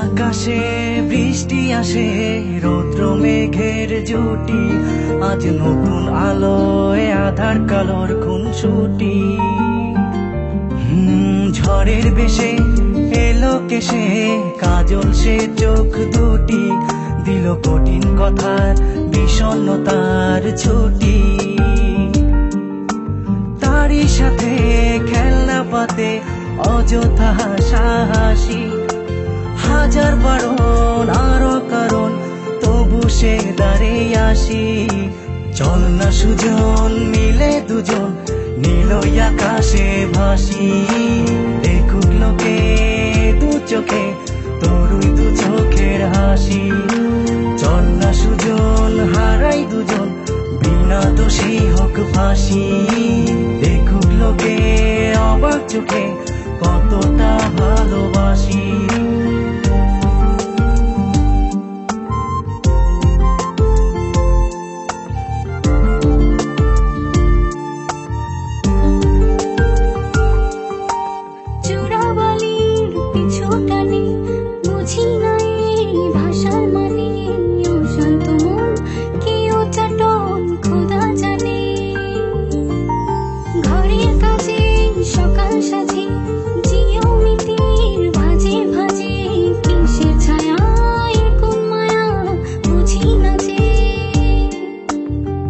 আকাশে বৃষ্টি আসে, রৌদ্র মেঘের জুটি, আজ নতুন আলোয় আধার কালোর খুনসুটি। ঝড়ের বেশে এলো কেসে, কাজল সে চোখ দুটি, দিল কঠিন কথার বিষণ্ণতার ছুটি। তারই সাথে খেলনা পাতে অযথা হাসাহাসি, হাজার বারণ আরো কারণ তবু সে দাঁড়িয়ে আসি। চল না সুজন মিলে দুজন নীলই আকাশে ভাসি, দেখুক লোকে দু চোখে তোরই দু চোখের হাসি। চল না সুজন হারাই দুজন বিনা দোষী হোক ফাঁসি, দেখুক লোকে অবাক চোখে কতটা ভালোবাসি।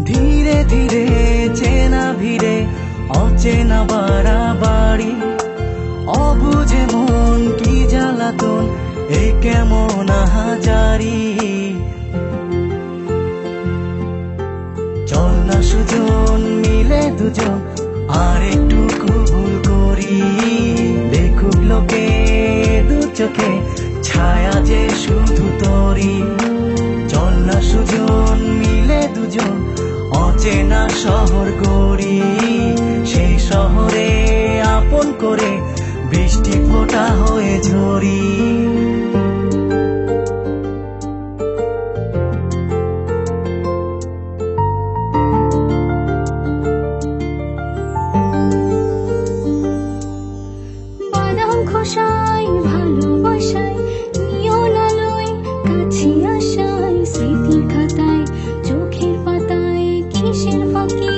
ধীরে ধীরে চেনা ভিড়ে অচেনা বাড়াবাড়ি, অবুঝে মন কি জ্বালাতন এ কেমন আহাজারি। চল না সুজন মিলে দুজন আর একটু ভুল করি, দেখুক লোকে দু চোখে ছায়া যে শুধু তোরি। চল না সুজন মিলে দুজন অচেনা শহর গড়ি, সেই শহরে আপন করে বৃষ্টি ফোঁটা হয়ে ঝরি। বাদাম খোসায় ভালোবাসায় নিয়ন আলোয় কাছে আসায়, স্মৃতির খাতায় চোখের পাতায় কিসের ফাঁকি।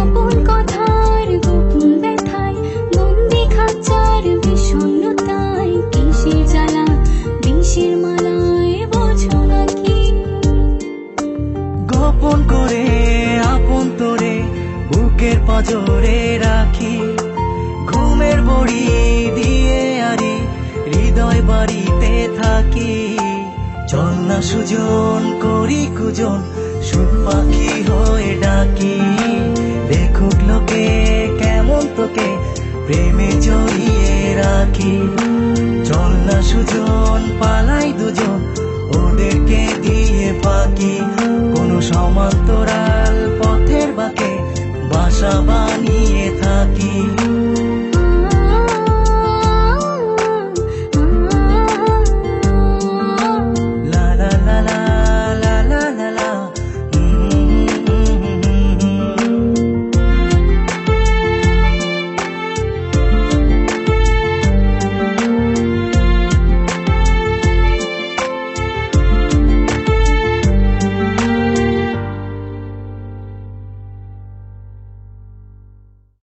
আপন কথার গোপন ব্যথায় বন্দি খাঁচার বিষণ্ণতায়, কিসের জ্বালা বিষের মালায় বোঝো নাকি। গোপন করে আপন তোরে বুকের পাঁজরে রাখি, ঘুমের বড়ি দিয়ে আরি হৃদয় বাড়িতে থাকি। চল না সুজন করি কুজন সুখ পাখি হয়ে ডাকি, দেখুক লোকে কেমন তোকে প্রেমে জড়িয়ে রাখি। চল না সুজন পালাই দুজন ওদেরকে দিয়ে ফাঁকি, কোনো সমান্তরাল পথের বাঁকে বাসা বানিয়ে